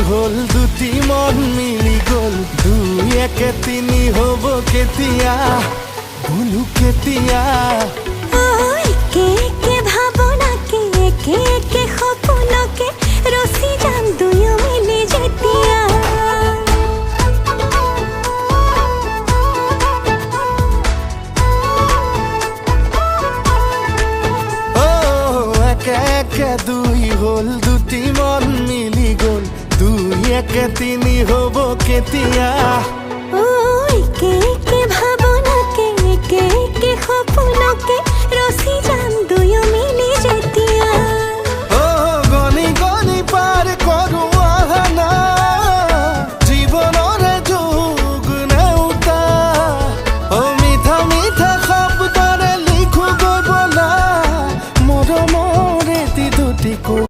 হল দুটি মন মিলি গল, দুই একে তিনি হব কেতিয়া, ভুলু কেতিয়া। একে একে ভাবনাকে, একে একে সপোনকে ৰচি যাম দুয়ো মিলি যেতিয়া। একে একে দুই হল দুটি মন মিলি গল, দুই একে তিনি হব কেতিয়া। একে একে ভাবনাকে, একে একে সপোনকে ৰচি যাম